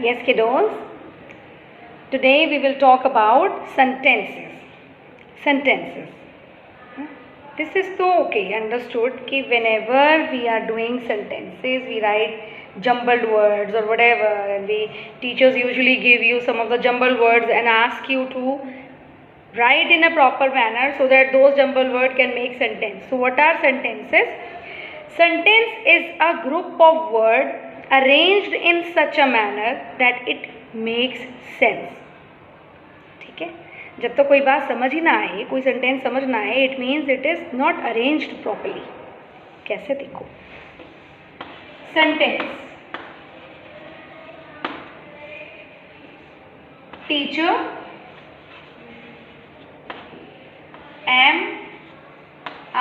Yes, kiddos. Today we will talk about sentences. Sentences. This is so okay, understood कि whenever we are doing sentences, we write jumbled words or whatever, and teachers usually give you some of the jumbled words and ask you to write in a proper manner so that those jumbled words can make sentence. So what are sentences? Sentence is a group of words arranged in such a manner that it makes sense. ठीक है, जब तक कोई बात समझ ही ना आए, कोई सेंटेंस समझ ना आए, it means it is not arranged properly. कैसे? देखो, sentence: teacher am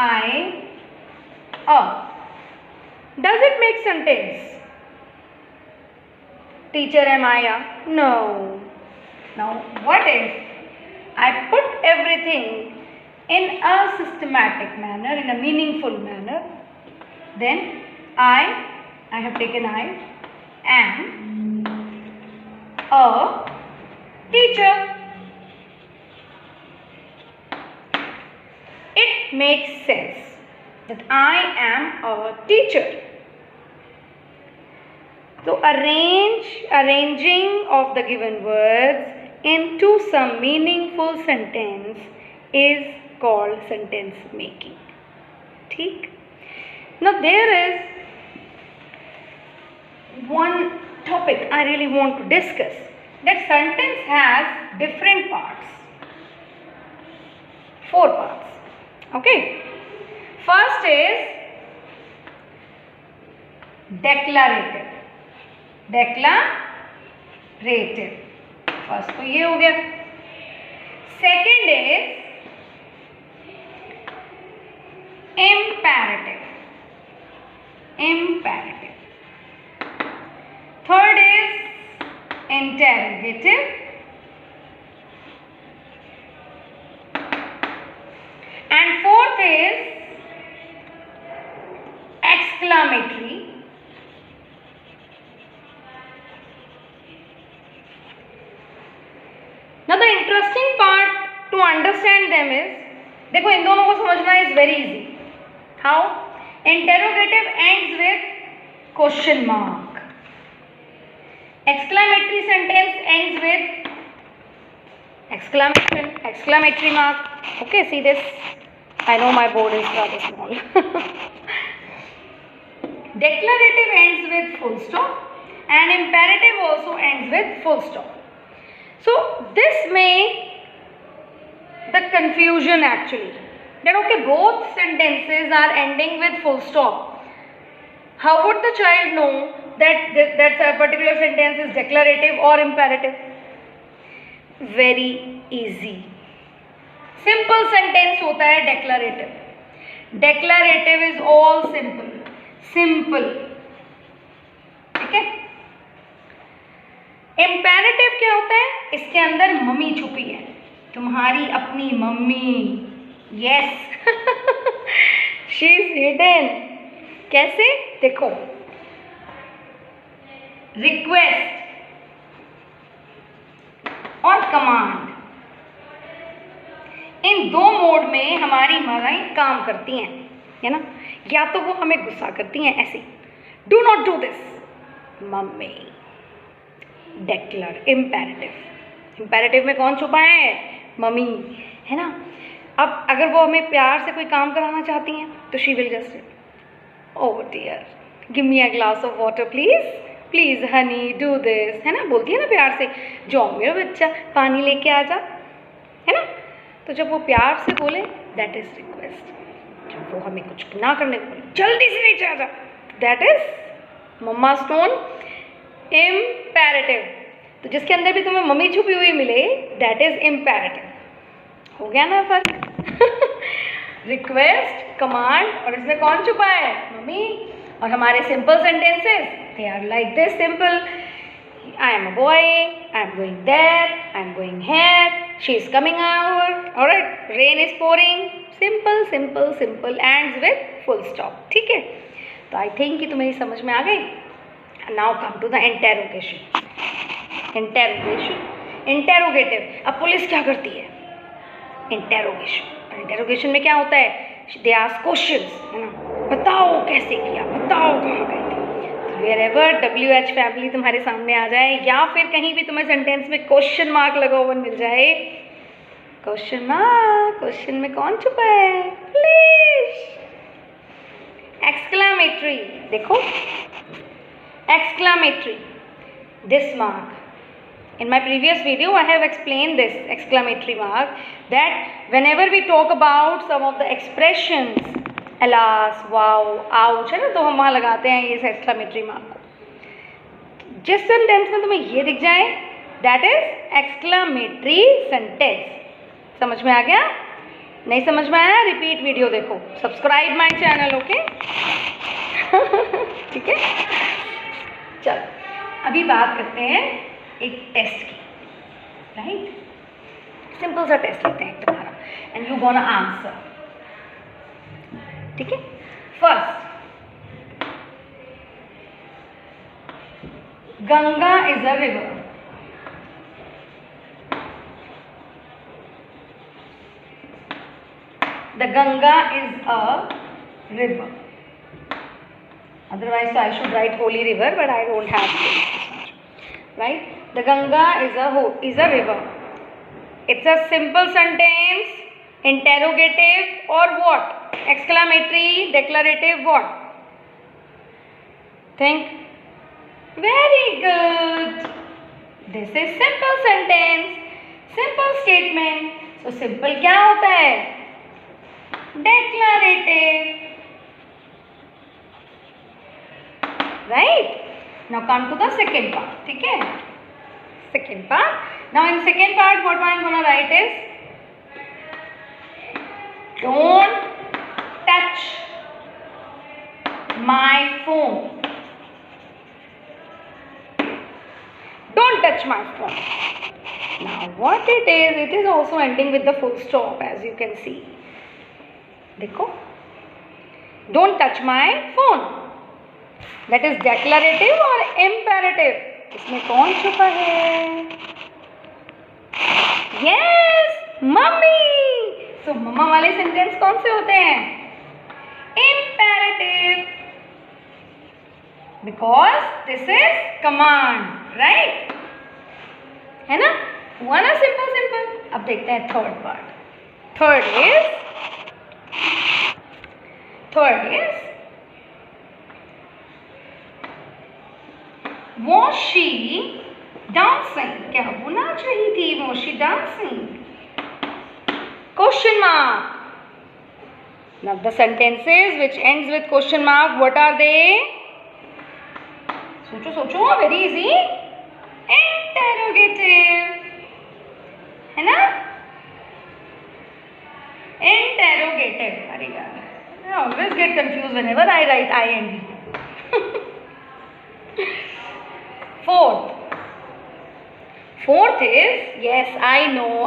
I a. Does it make sentence? Teacher am I a? No. Now what if I put everything in a systematic manner, in a meaningful manner? Then I have taken I am a teacher. It makes sense that I am a teacher. So arranging of the given words into some meaningful sentence is called sentence making. ठीक? Now there is one topic I really want to discuss. That sentence has different parts. 4 parts. Okay? First is declarative. Declarative. First तो ये हो गया. Second is imperative. Third is interrogative. And fourth is exclamatory. Now the interesting part to understand them is, देखो इन दोनों को समझना is very easy. How? Interrogative ends with question mark. Exclamatory sentence ends with exclamation, exclamatory mark. Okay, see this? I know my board is rather small. Declarative ends with full stop and imperative also ends with full stop. So this makes the confusion actually, that okay, both sentences are ending with full stop. How would the child know that a particular sentence is declarative or imperative? Very easy. Simple sentence होता है declarative. Declarative is all simple. ठीक है? Imperative क्या होता है? इसके अंदर mummy छुपी है, तुम्हारी अपनी mummy. Yes, she is hidden. कैसे? देखो, रिक्वेस्ट और कमांड, इन दो मोड में हमारी माताएं काम करती हैं, है ना. या तो वो हमें गुस्सा करती हैं ऐसे, do not do this, mummy. Declarative imperative में कौन छुपा है? मम्मी, है ना. अब अगर वो हमें प्यार से कोई काम कराना चाहती हैं तो she will just, oh dear give me a glass of water please honey do this, है ना. बोलती है ना प्यार से, जाओ मेरा बच्चा पानी लेके आ जा, है ना. तो जब वो प्यार से बोले, दैट इज रिक्वेस्ट. जब वो हमें कुछ ना करने को बोले, जल्दी से नीचे आ जा, that is mamma stone. Imperative, तो जिसके अंदर भी तुम्हें मम्मी छुपी हुई मिले, दैट इज इम्पेरेटिव. हो गया ना फर्क? रिक्वेस्ट, कमांड, और इसमें कौन छुपा है? मम्मी. और हमारे simple sentences, they are like this simple. I am a boy, I am going there, I am going here, she is coming out, alright, rain is pouring. Simple ends with full stop. ठीक है? तो I think कि तुम्हें समझ में आ गई. Now come to the interrogation. Interrogation, interrogative. अब police क्या करती है? इंटेरोगेशन। इंटेरोगेशन में क्या होता है? दे आस्क क्वेश्चंस, है ना, बताओ कैसे किया, बताओ कहाँ गए थे। Wherever WH फैमिली तुम्हारे सामने आ जाए या फिर कहीं भी तुम्हें सेंटेंस में क्वेश्चन मार्क लगा हुआ मिल जाए, क्वेश्चन मार्क, क्वेश्चन में कौन छुपा है? प्लीज एक्सक्लामेटरी, देखो exclamatory, this mark. In my previous video I have explained this exclamatory mark, that whenever we talk about some of the expressions, alas, wow, ouch, है ना, तो हम वहाँ लगाते हैं इस exclamatory mark को। जिस सेंटेंस में तुम्हें ये दिख जाए that is exclamatory sentence। समझ में आ गया? नहीं समझ में आया? रिपीट वीडियो देखो, सब्सक्राइब माय चैनल, ओके? ठीक है, चलो अभी बात करते हैं एक टेस्ट की, राइट? सिंपल सा टेस्ट लेते हैं तुम्हारा, एंड यू गोना आंसर, ठीक है? First, Ganga is a river. The Ganga is a river. Otherwise, so I should write holy river, but I don't have to. Right? The Ganga is a river. It's a simple sentence, interrogative or what? Exclamatory, declarative, what? Think. Very good. This is simple sentence, simple statement. So simple क्या होता है? Declarative, right? Now come to the second part, ठीक है? Second part. Now in second part, what I am gonna write is, don't touch my phone. Don't touch my phone. Now what it is also ending with the full stop, as you can see. देखो, don't touch my phone, that is declarative or imperative? इसमें कौन छुपा है? Yes, mummy. तो मम्मा वाले sentence कौन से होते हैं? Imperative, because this is command, right? है ना? हुआ ना सिंपल सिंपल। अब देखते हैं third part. Third is, was she dancing? क्या वो नाच रही थी? Was she dancing? Question mark. Now the sentences which ends with question mark, what are they? सोचो सोचो, very easy. Interrogative, है ना? Interrogative. अरे यार, I always get confused whenever I write ing. Fourth is, yes, I know.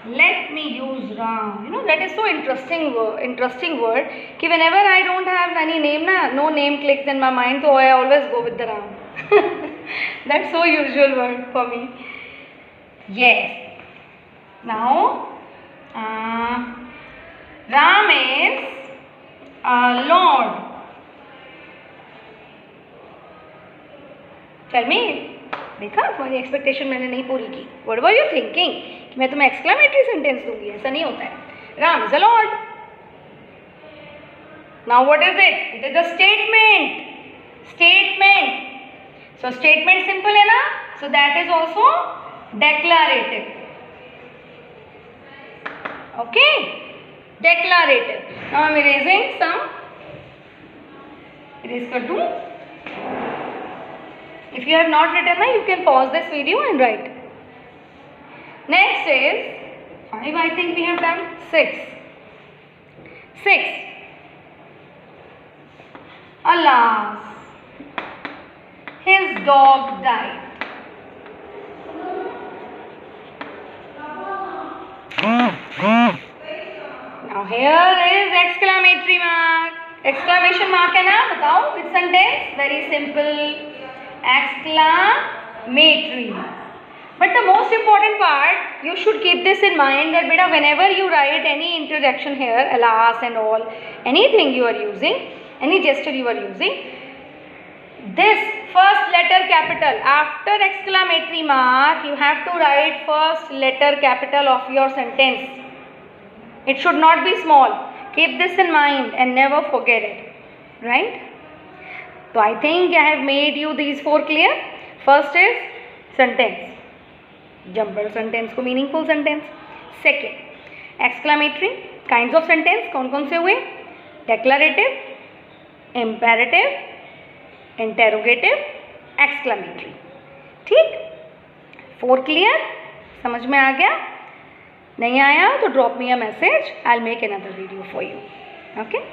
Let me use Ram. You know, that is so interesting word कि whenever I don't have any name ना, no name clicks in my mind, so I always go with the Ram. That's so usual word for me. Yes. Now, Ram is Lord. Tell me, देखा तुम्हारी expectation मैंने नहीं पूरी की। What were you thinking कि मैं तुम्हें exclamatory sentence दूंगी? ऐसा नहीं होता है। Ram is a Lord. Now what is it? It is a statement. So statement simple है ना? So that is also declarative. Okay? Declarative. Now I am erasing some. Erase कर दूँ? If you have not written, you can pause this video and write. Next is 5. I think we have done 6. Alas, his dog died. Now here is exclamatory mark. Exclamation mark है ना, बताओ with sentence, very simple, exclamatory. But the most important part, you should keep this in mind that beta, whenever you write any interjection here, alas and all, anything you are using, any gesture you are using, this first letter capital after exclamatory mark, you have to write first letter capital of your sentence. It should not be small. Keep this in mind and never forget it, right? So I think I have made you these 4 clear. First is sentence, jumbled sentence को meaningful sentence. Second, exclamatory kinds of sentence कौन कौन से हुए? Declarative, imperative, interrogative, exclamatory. ठीक, 4 clear? समझ में आ गया? नहीं आया तो drop me a message. I'll make another video for you. Okay?